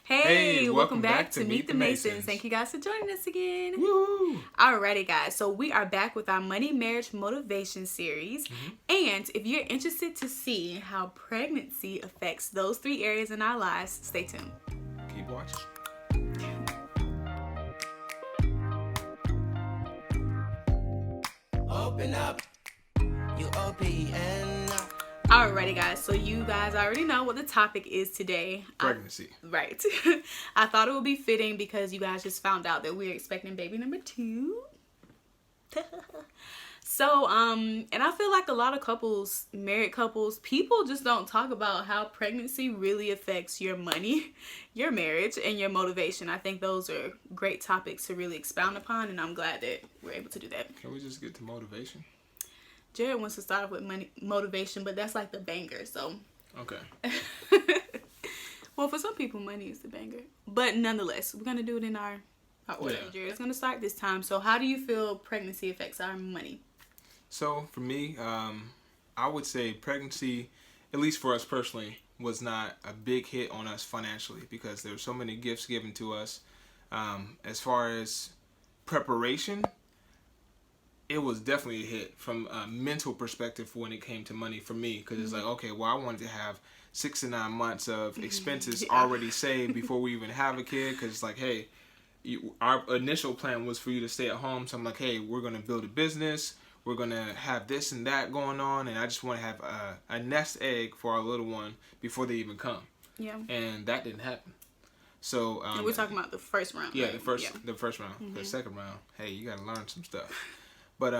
Hey, welcome back to Meet the Masons. Thank you guys for joining us again. Woo! Alrighty, guys. So we are back with our Money Marriage Motivation series. And if you're interested to see how pregnancy affects those three areas in our lives, stay tuned. Keep watching. Open up. U-O-P-N. Alrighty, guys. So you guys already know what the topic is today. Pregnancy. Right. I thought it would be fitting because you guys just found out that we're expecting baby number 2. So, and I feel like a lot of couples, married couples, people just don't talk about how pregnancy really affects your money, your marriage, and your motivation. I think those are great topics to really expound upon, and I'm glad that we're able to do that. Can we just get to motivation? Jared wants to start off with motivation, but that's like the banger, so. Okay. Well, for some people, money is the banger. But nonetheless, we're going to do it in our order. Yeah. Jared's going to start this time. So how do you feel pregnancy affects our money? So, for me, I would say pregnancy, at least for us personally, was not a big hit on us financially because there were so many gifts given to us. As far as preparation, it was definitely a hit from a mental perspective when it came to money for me because it's like, okay, well, I wanted to have 6 to 9 months of expenses already saved before we even have a kid because it's like, hey, our initial plan was for you to stay at home. So I'm like, hey, we're going to build a business. We're going to have this and that going on. And I just want to have a nest egg for our little one before they even come. Yeah. And that didn't happen. So And we're talking about the first round. yeah, right? the first round. The second round, hey, you got to learn some stuff. But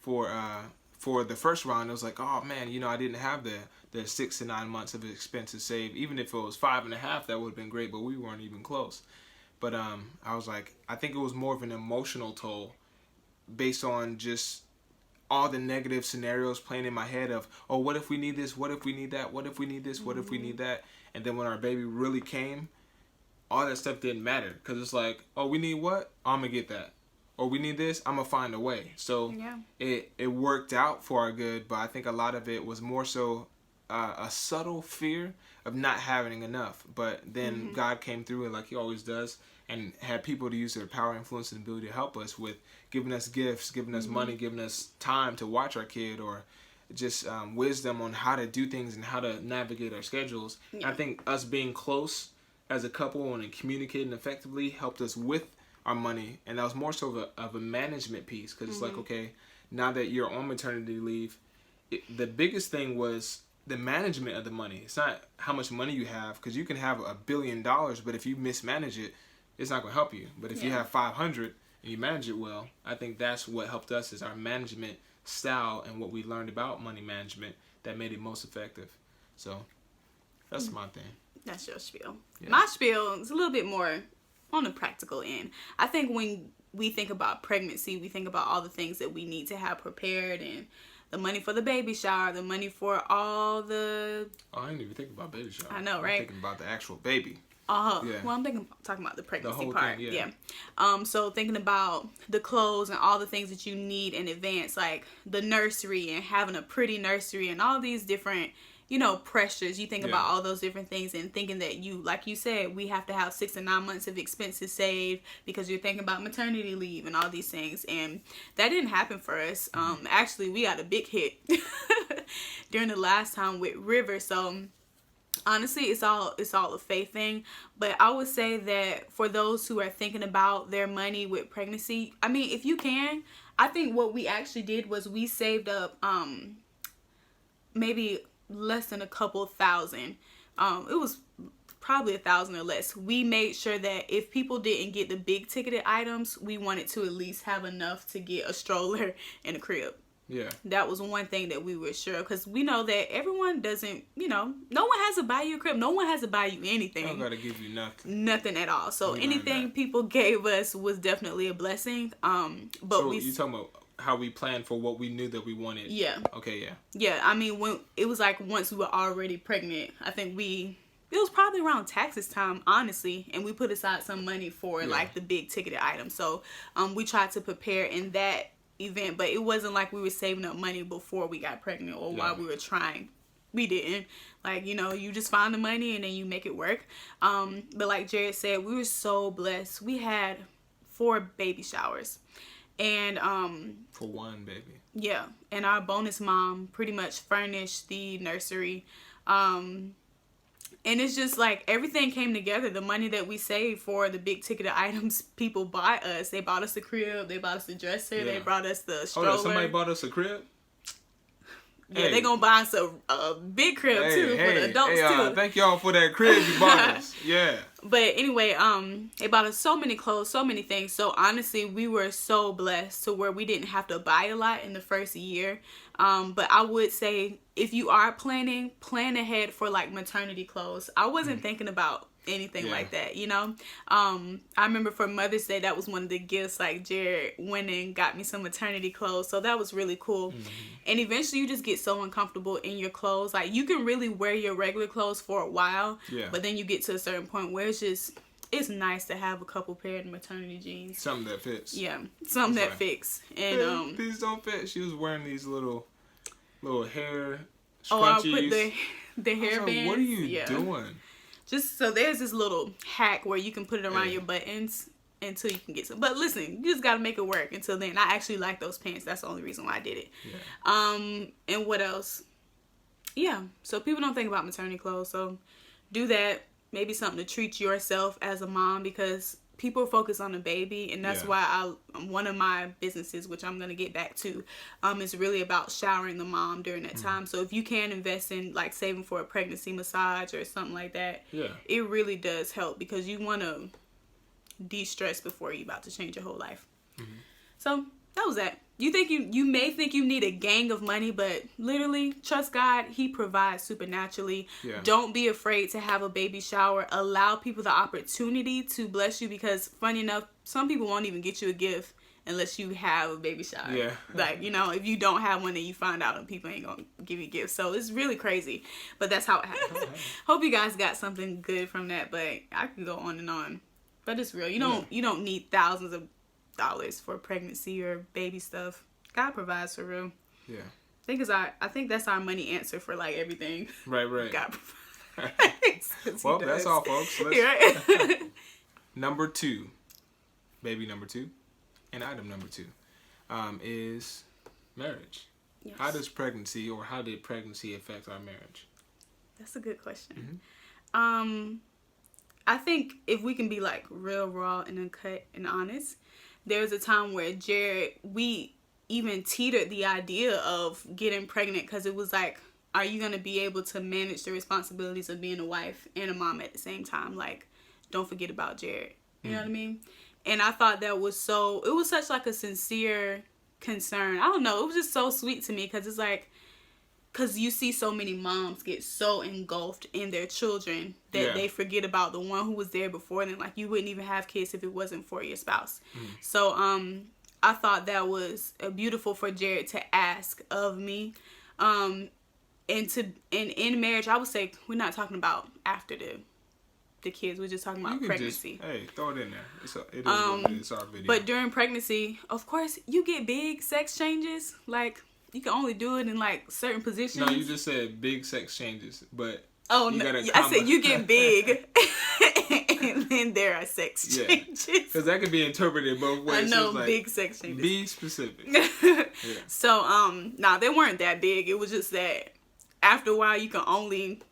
for the first round, it was like, oh man, I didn't have the 6 to 9 months of expenses saved. Even if it was 5.5, that would have been great. But we weren't even close. But I was like, I think it was more of an emotional toll, based on just all the negative scenarios playing in my head of, oh, what if we need this? What if we need that? What if we need this? What if we need that? And then when our baby really came, all that stuff didn't matter because it's like, oh, we need what? I'm gonna get that. Or we need this, I'm going to find a way. So it worked out for our good, but I think a lot of it was more so a subtle fear of not having enough. But then God came through, and like he always does, and had people to use their power, influence, and ability to help us with giving us gifts, giving us money, giving us time to watch our kid, or just wisdom on how to do things and how to navigate our schedules. I think us being close as a couple and communicating effectively helped us with our money, and that was more so of a management piece because it's like, okay, now that you're on maternity leave, the biggest thing was the management of the money. It's not how much money you have, because you can have $1 billion, but if you mismanage it, it's not going to help you. But if you have 500 and you manage it well, I think that's what helped us, is our management style and what we learned about money management that made it most effective. So that's my thing. That's your spiel. Yeah. My spiel is a little bit more on the practical end. I think when we think about pregnancy, we think about all the things that we need to have prepared, and the money for the baby shower, the money for all the... Oh, I didn't even think about baby shower. I know, right? I'm thinking about the actual baby. Yeah. Well, I'm talking about the pregnancy whole part. thing, yeah. So thinking about the clothes and all the things that you need in advance, like the nursery and having a pretty nursery and all these different, pressures. You think about all those different things and thinking that like you said, we have to have 6 to 9 months of expenses saved because you're thinking about maternity leave and all these things. And that didn't happen for us. Actually, we got a big hit during the last time with River. So honestly, it's all a faith thing. But I would say that for those who are thinking about their money with pregnancy, I mean, if you can, I think what we actually did was we saved up maybe less than a couple thousand. It was probably $1,000 or less. We made sure that if people didn't get the big ticketed items, we wanted to at least have enough to get a stroller and a crib. Yeah. That was one thing that we were sure, because we know that everyone doesn't, no one has to buy you a crib. No one has to buy you anything. I don't got to give you nothing. Nothing at all. So anything people gave us was definitely a blessing. But so you talking about how we planned for what we knew that we wanted? Yeah. Okay, yeah. Yeah, I mean, when it was like once we were already pregnant, I think it was probably around taxes time, honestly, and we put aside some money for like the big ticketed items. So we tried to prepare in that event, but it wasn't like we were saving up money before we got pregnant or while we were trying we didn't. Like, you know, you just find the money and then you make it work. But like Jared said, we were so blessed. We had 4 baby showers. And for one baby. Yeah. And our bonus mom pretty much furnished the nursery. And it's just like everything came together. The money that we saved for the big ticket items people bought us. They bought us the crib. They bought us the dresser. They brought us the stroller. Oh, somebody bought us a crib? Yeah, they gonna buy us a big crib too for the adults too. Thank y'all for that crib you bought us. Yeah. But anyway, they bought us so many clothes, so many things. So honestly, we were so blessed to where we didn't have to buy a lot in the first year. But I would say if you are planning, plan ahead for like maternity clothes. I wasn't thinking about anything like that, you know. I remember for Mother's Day, that was one of the gifts. Like Jared went and got me some maternity clothes, so that was really cool. And eventually you just get so uncomfortable in your clothes. Like you can really wear your regular clothes for a while, but then you get to a certain point where it's nice to have a couple pair of maternity jeans, something that fits. Something that fits. And these don't fit. She was wearing these little hair scrunchies. I'll put the hair bands. Like, what are you doing? Just so there's this little hack where you can put it around your buttons until you can get some. But listen, you just gotta make it work. Until then, I actually like those pants. That's the only reason why I did it. And what else? So people don't think about maternity clothes. So do that. Maybe something to treat yourself as a mom, because people focus on the baby, and that's why one of my businesses, which I'm going to get back to, is really about showering the mom during that time. So if you can invest in like saving for a pregnancy massage or something like that, it really does help, because you want to de-stress before you're about to change your whole life. So that was that. You may think you need a gang of money, but literally trust God. He provides supernaturally. Don't be afraid to have a baby shower. Allow people the opportunity to bless you, because funny enough, some people won't even get you a gift unless you have a baby shower. Like, you know, if you don't have one, then you find out and people ain't gonna give you gifts. So it's really crazy, but that's how it happens. Hope you guys got something good from that, but I could go on and on. But it's real. You don't need thousands of dollars for pregnancy or baby stuff. God provides for real. I think that's our money answer for like everything. Right. God provides. Well, that's all, folks. Number 2, baby number 2, and item number 2, is marriage. How does pregnancy, or how did pregnancy affect our marriage? That's a good question. I think if we can be like real raw and uncut and honest, there was a time where Jared, we even teetered the idea of getting pregnant, because it was like, are you going to be able to manage the responsibilities of being a wife and a mom at the same time? Like, don't forget about Jared. You know what I mean? And I thought that was it was such like a sincere concern. I don't know. It was just so sweet to me, because it's like, because you see so many moms get so engulfed in their children that they forget about the one who was there before them. Like, you wouldn't even have kids if it wasn't for your spouse. So I thought that was beautiful for Jared to ask of me. And in marriage, I would say we're not talking about after the kids. We're just talking about pregnancy. Throw it in there. It's our video. But during pregnancy, of course, you get big sex changes. Like, you can only do it in like certain positions. No, you just said big sex changes, but I said you get big, and then there are sex changes. Because that could be interpreted both ways. I know, like, big sex changes. Be specific. So they weren't that big. It was just that after a while, you can only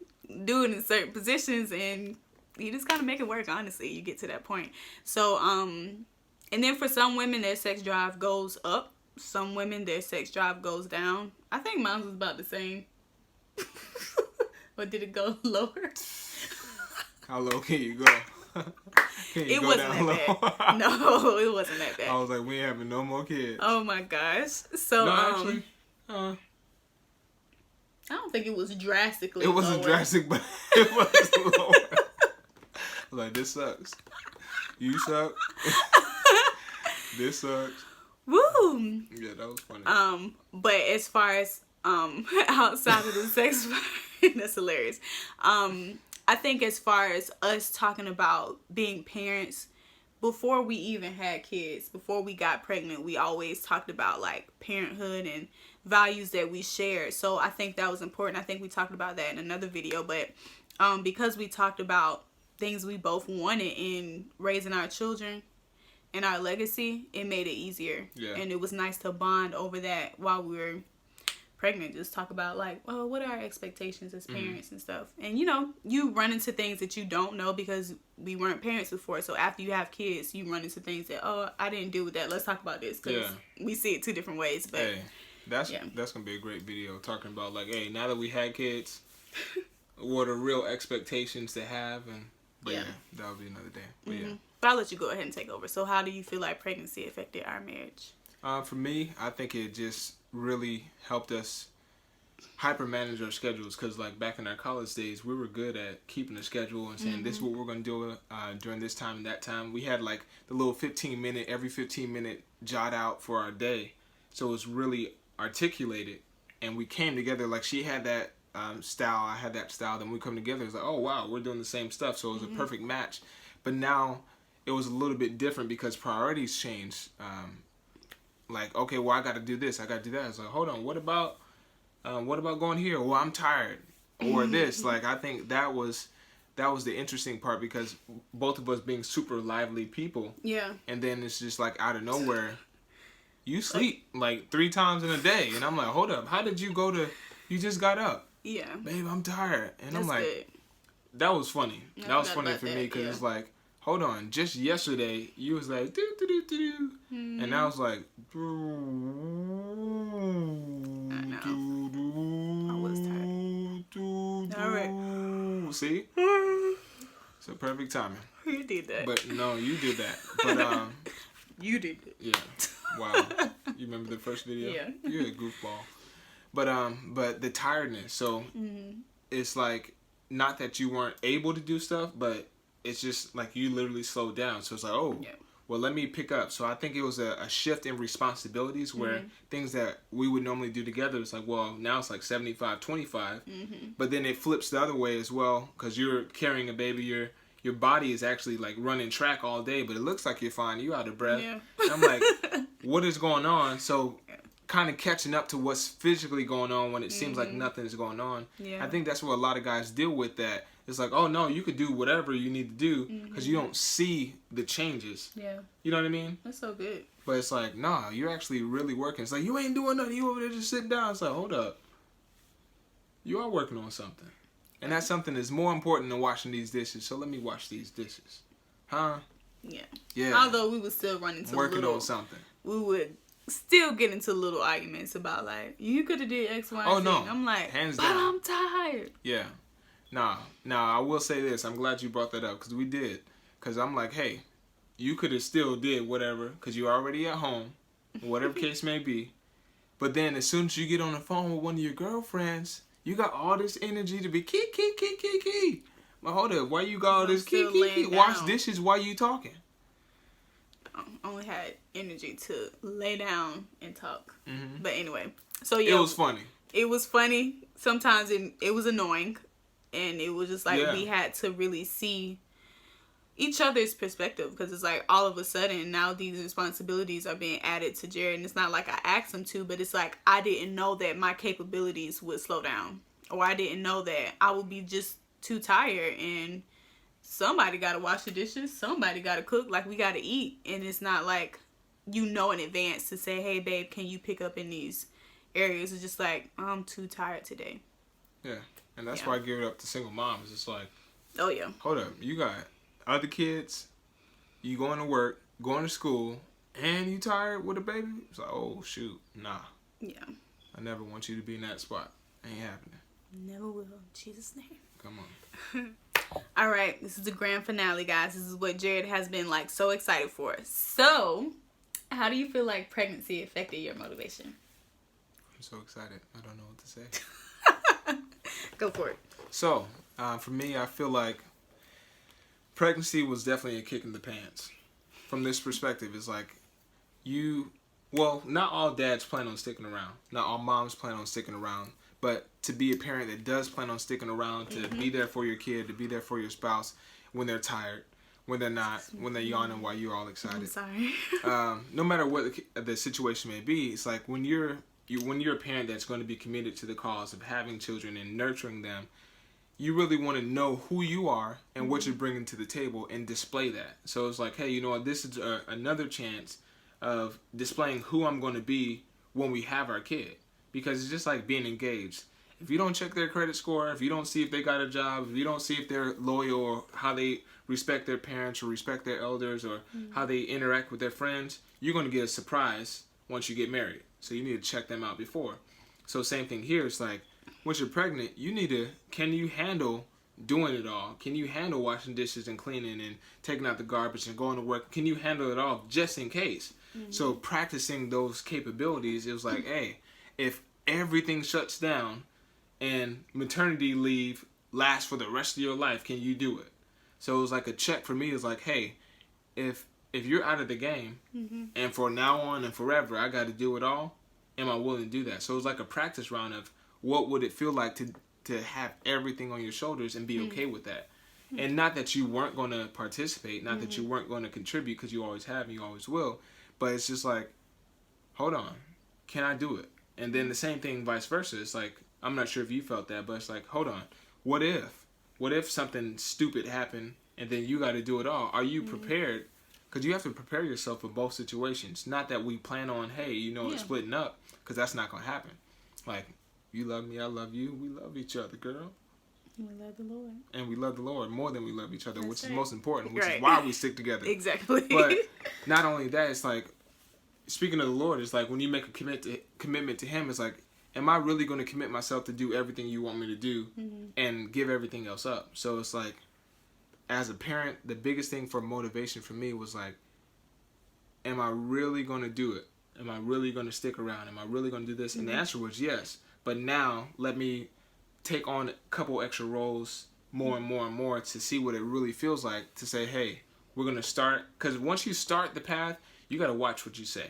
do it in certain positions, and you just gotta make it work. Honestly, you get to that point. So and then for some women, their sex drive goes up. Some women, their sex drive goes down. I think mine was about the same. Or did it go lower? How low can you go? It wasn't that bad. No, it wasn't that bad. I was like, we ain't having no more kids. Oh my gosh. So, actually, I don't think it was drastically It wasn't drastic, but it was lower. I was like, this sucks. You suck. This sucks. Woo! Yeah, that was funny. But as far as outside of the sex part, that's hilarious. I think as far as us talking about being parents, before we even had kids, before we got pregnant, we always talked about like parenthood and values that we shared. So I think that was important. I think we talked about that in another video, but because we talked about things we both wanted in raising our children and our legacy, it made it easier. Yeah. And it was nice to bond over that while we were pregnant. Just talk about like, well, what are our expectations as parents and stuff. And you know, you run into things that you don't know because we weren't parents before. So after you have kids, you run into things that, oh, I didn't deal with that. Let's talk about this, because we see it two different ways. But hey, that's gonna be a great video talking about like, hey, now that we had kids, what are real expectations to have, and that'll be another day. But But I'll let you go ahead and take over. So how do you feel like pregnancy affected our marriage? For me, I think it just really helped us hyper manage our schedules, because like back in our college days, we were good at keeping a schedule and saying this is what we're going to do during this time and that time. We had like the little every 15 minute jot out for our day, so it was really articulated, and we came together. Like she had that style, I had that style, then we come together, it's like, oh wow, we're doing the same stuff, so it was a perfect match. But now it was a little bit different because priorities changed. Like, okay, well, I got to do this, I got to do that. It's like, hold on, what about going here? Well, I'm tired, or this. Like, I think that was the interesting part, because both of us being super lively people. Yeah. And then it's just like out of nowhere, you sleep like 3 times in a day, and I'm like, hold up, how did you just got up? Yeah. Babe, I'm tired, and That's I'm like, good. that was funny. That was funny for me, because it's like, hold on, just yesterday you was like do do do do do, and I was like, I know. I was tired. All right. See, so perfect timing. You did that. But no, you did that. But you did it. Yeah. Wow. You remember the first video? Yeah. You're a goofball. But the tiredness. So it's like, not that you weren't able to do stuff, but it's just like you literally slowed down. So it's like, oh, well, let me pick up. So I think it was a shift in responsibilities, where things that we would normally do together, it's like, well, now it's like 75-25. But then it flips the other way as well, because you're carrying a baby. Your body is actually like running track all day, but it looks like you're fine. You out of breath. Yeah. And I'm like, what is going on? So kind of catching up to what's physically going on when it seems like nothing is going on. Yeah. I think that's what a lot of guys deal with, that it's like, oh no, you could do whatever you need to do because you don't see the changes. Yeah. You know what I mean? That's so good. But it's like, nah, you're actually really working. It's like, you ain't doing nothing. You over there just sitting down. It's like, hold up. You are working on something. And that something is more important than washing these dishes. So let me wash these dishes. Huh? Yeah. Yeah. Although we would still run into working on something. We would still get into little arguments about like, you could have did X, Y, and Z. No. And I'm like, hands but down. I'm tired. Yeah. Nah, I will say this. I'm glad you brought that up, because we did. Because I'm like, hey, you could have still did whatever, because you're already at home, whatever case may be. But then as soon as you get on the phone with one of your girlfriends, you got all this energy to be key. But hold up, why you got all this key? Wash dishes while you talking. I only had energy to lay down and talk. But anyway, so It was funny. It was funny. Sometimes it was annoying. And it was just like we had to really see each other's perspective, because it's like all of a sudden now these responsibilities are being added to Jared, and it's not like I asked him to, but it's like I didn't know that my capabilities would slow down, or I didn't know that I would be just too tired, and somebody got to wash the dishes, somebody got to cook, like we got to eat, and it's not like you know in advance to say, hey babe, can you pick up in these areas? It's just like, I'm too tired today. Yeah. And that's why I give it up to single moms. It's like, oh yeah, hold up, you got other kids, you going to work, going to school, and you tired with a baby? It's like, oh shoot, nah. Yeah. I never want you to be in that spot. Ain't happening. Never will. In Jesus' name. Come on. All right, this is the grand finale, guys. This is what Jared has been like so excited for. So, how do you feel like pregnancy affected your motivation? I'm so excited. I don't know what to say. Go for it. So, for me, I feel like pregnancy was definitely a kick in the pants. From this perspective, it's like not all dads plan on sticking around. Not all moms plan on sticking around. But to be a parent that does plan on sticking around, to be there for your kid, to be there for your spouse when they're tired, when they're not, when they're yawning while you're all excited. I'm sorry. No matter what the situation may be, it's like when you're when you're a parent that's going to be committed to the cause of having children and nurturing them, you really want to know who you are and what you're bringing to the table and display that. So it's like, hey, you know what, this is another chance of displaying who I'm going to be when we have our kid. Because it's just like being engaged. If you don't check their credit score, if you don't see if they got a job, if you don't see if they're loyal or how they respect their parents or respect their elders or how they interact with their friends, you're going to get a surprise once you get married. So you need to check them out before. So same thing here. It's like, once you're pregnant, you need to, can you handle doing it all? Can you handle washing dishes and cleaning and taking out the garbage and going to work? Can you handle it all just in case? So practicing those capabilities, it was like, hey, if everything shuts down and maternity leave lasts for the rest of your life, can you do it? So it was like a check for me. It's like, hey, if you're out of the game and for now on and forever, I got to do it all, am I willing to do that? So it was like a practice round of what would it feel like to have everything on your shoulders and be okay with that. And not that you weren't going to participate, not that you weren't going to contribute, because you always have and you always will, but it's just like, hold on, can I do it? And then the same thing vice versa. It's like, I'm not sure if you felt that, but it's like, hold on, what if something stupid happened and then you got to do it all? Are you prepared? Because you have to prepare yourself for both situations. Not that we plan on, hey, it's splitting up, because that's not going to happen. Like, you love me, I love you, we love each other, girl. And we love the Lord. And we love the Lord more than we love each other, That's which right. is most important, which is why we stick together. Exactly. But not only that, it's like, speaking of the Lord, it's like when you make a commitment to Him, it's like, am I really going to commit myself to do everything you want me to do and give everything else up? So it's like, as a parent, the biggest thing for motivation for me was like, am I really going to do it? Am I really going to stick around? Am I really going to do this? And the answer was yes. But now let me take on a couple extra roles more and more and more to see what it really feels like to say, hey, we're going to start. Because once you start the path, you got to watch what you say.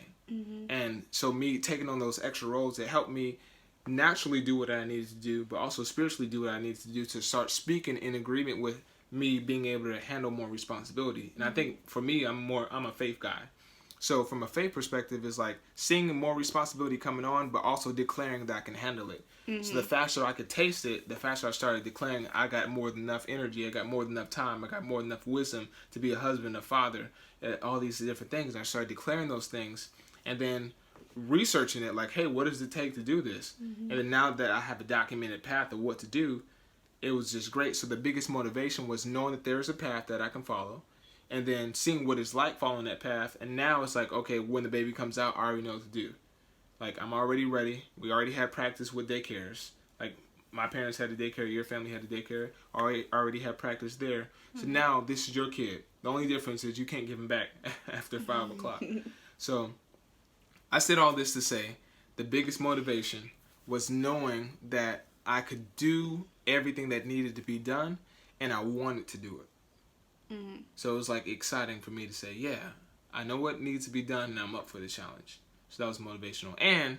And so me taking on those extra roles, it helped me naturally do what I needed to do, but also spiritually do what I needed to do to start speaking in agreement with me being able to handle more responsibility. And I think for me, I'm a faith guy. So from a faith perspective, it's like seeing more responsibility coming on, but also declaring that I can handle it. So the faster I could taste it, the faster I started declaring I got more than enough energy, I got more than enough time, I got more than enough wisdom to be a husband, a father, all these different things. And I started declaring those things and then researching it like, hey, what does it take to do this? And then now that I have a documented path of what to do, it was just great. So the biggest motivation was knowing that there is a path that I can follow, and then seeing what it's like following that path. And now it's like, okay, when the baby comes out, I already know what to do. Like, I'm already ready. We already had practice with daycares. Like, my parents had a daycare, your family had a daycare. Already had practice there. So now this is your kid. The only difference is you can't give him back after 5 o'clock. So I said all this to say the biggest motivation was knowing that I could do everything that needed to be done, and I wanted to do it. So it was like exciting for me to say, yeah, I know what needs to be done, and I'm up for the challenge. So that was motivational. And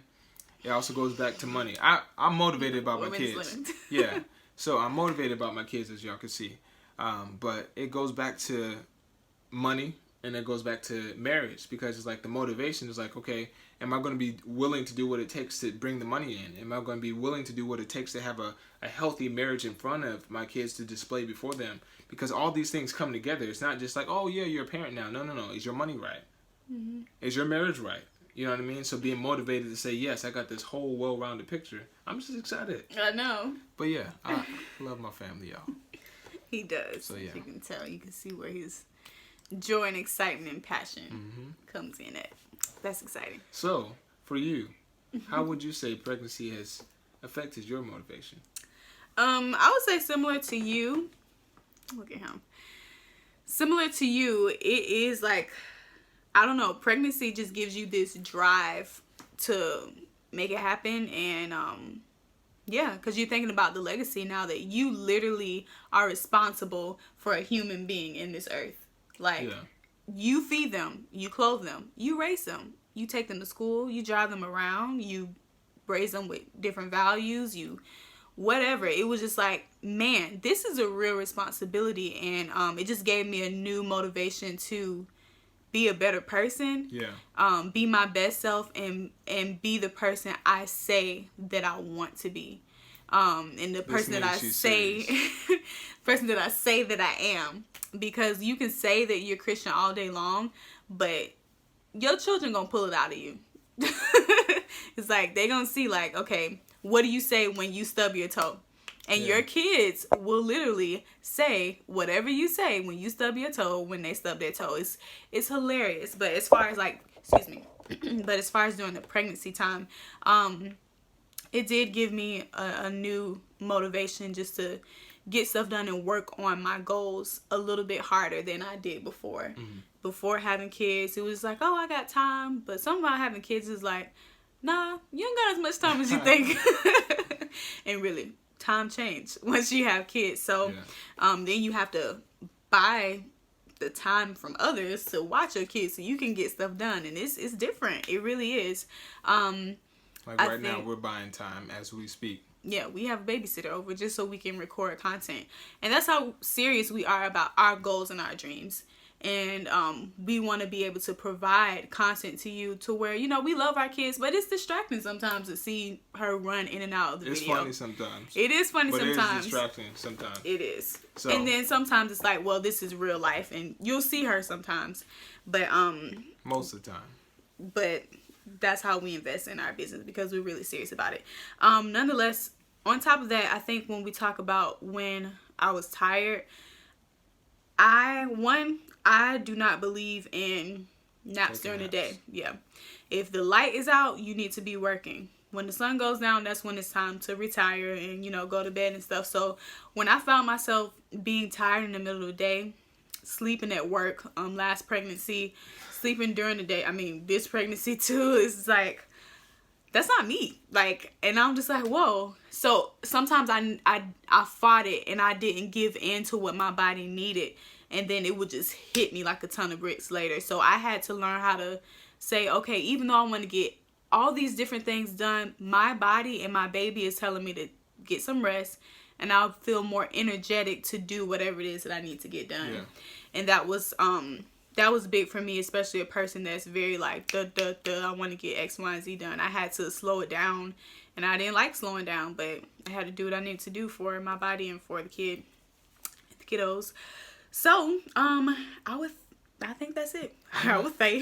it also goes back to money. I'm motivated about my kids. Yeah. So I'm motivated about my kids, as y'all can see. But it goes back to money, and it goes back to marriage, because it's like the motivation is like, okay, am I going to be willing to do what it takes to bring the money in? Am I going to be willing to do what it takes to have a healthy marriage in front of my kids to display before them? Because all these things come together. It's not just like, oh, yeah, you're a parent now. No. Is your money right? Is your marriage right? You know what I mean? So being motivated to say, yes, I got this whole well-rounded picture. I'm just excited. I know. But yeah, I love my family, y'all. He does. So yeah. You can tell. You can see where his joy and excitement and passion comes in at. That's exciting. So, for you, how would you say pregnancy has affected your motivation? I would say similar to you. Look at him. Similar to you, it is like, I don't know, pregnancy just gives you this drive to make it happen. And yeah, because you're thinking about the legacy now that you literally are responsible for a human being in this earth. Like, you feed them, you clothe them, you raise them, you take them to school, you drive them around, you raise them with different values, you whatever. It was just like, man, this is a real responsibility. And it just gave me a new motivation to be a better person. Yeah. Be my best self and be the person I say that I want to be. And the person that I say, person that I say that I am. Because you can say that you're Christian all day long, but your children gonna pull it out of you. It's like they gonna see like, okay, what do you say when you stub your toe? And your kids will literally say whatever you say when you stub your toe, when they stub their toe. It's hilarious. But as far as like, excuse me, but as far as during the pregnancy time, it did give me a new motivation just to get stuff done and work on my goals a little bit harder than I did before. Mm-hmm. Before having kids, it was like, oh, I got time. But something about having kids is like, nah, you don't got as much time as you think. And really, time change once you have kids. So then you have to buy the time from others to watch your kids so you can get stuff done. And it's different. It really is. Like right now, we're buying time as we speak. Yeah, we have a babysitter over just so we can record content. And that's how serious we are about our goals and our dreams. And we want to be able to provide content to you to where, you know, we love our kids, but it's distracting sometimes to see her run in and out of the video. It's funny sometimes. It is funny sometimes. But it is distracting sometimes. It is. So, and then sometimes it's like, well, this is real life. And you'll see her sometimes. But most of the time. But that's how we invest in our business because we're really serious about it. Nonetheless, on top of that, I think when we talk about when I was tired, I do not believe in naps during the day. Yeah. If the light is out, you need to be working. When the sun goes down, that's when it's time to retire and, you know, go to bed and stuff. So when I found myself being tired in the middle of the day, sleeping at work, last pregnancy, sleeping during the day, I mean, this pregnancy too, is like, that's not me. Like, and I'm just like, whoa. So sometimes I fought it and I didn't give in to what my body needed. And then it would just hit me like a ton of bricks later. So I had to learn how to say, okay, even though I want to get all these different things done, my body and my baby is telling me to get some rest. And I'll feel more energetic to do whatever it is that I need to get done. Yeah. And that was big for me, especially a person that's very like, I want to get X, Y, and Z done. I had to slow it down. And I didn't like slowing down, but I had to do what I needed to do for my body and for the kiddos. So, I think that's it. I would say.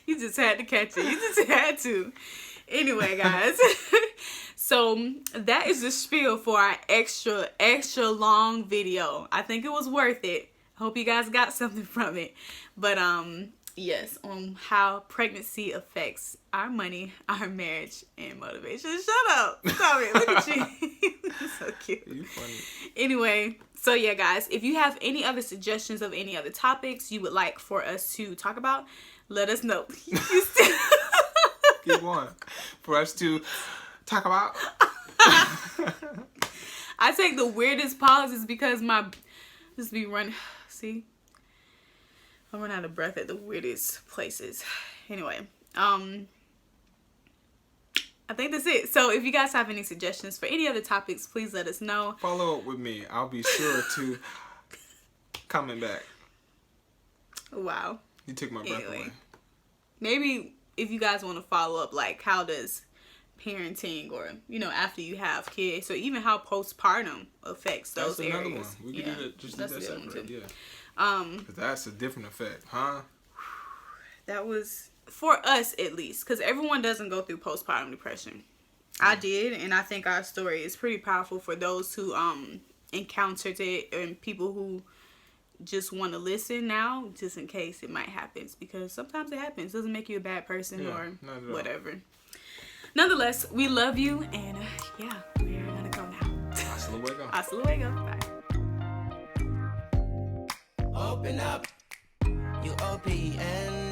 You just had to catch it. You just had to. Anyway, guys. So, that is the spiel for our extra long video. I think it was worth it. Hope you guys got something from it. But, yes, on how pregnancy affects our money, our marriage, and motivation. Shut up. Stop it. Look at you. You're so cute. You funny. Anyway, so yeah, guys, if you have any other suggestions of any other topics you would like for us to talk about, let us know. Keep going. For us to talk about. I take the weirdest pauses because this be running. See? I run out of breath at the weirdest places. Anyway, I think that's it. So if you guys have any suggestions for any other topics, please let us know. Follow up with me. I'll be sure to comment back. Wow. You took my breath away. Maybe if you guys want to follow up, like how does parenting or, you know, after you have kids, or even how postpartum affects those areas. That's another one. We could do that. Just do that separate. Yeah. Because that's a different effect, huh? That was, for us at least, because everyone doesn't go through postpartum depression. Yeah. I did, and I think our story is pretty powerful for those who encountered it and people who just want to listen now, just in case it might happen, because sometimes it happens. It doesn't make you a bad person or whatever. Nonetheless, we love you, and yeah, we're gonna go now. Hasta luego. Hasta luego. Bye. Open up, you open.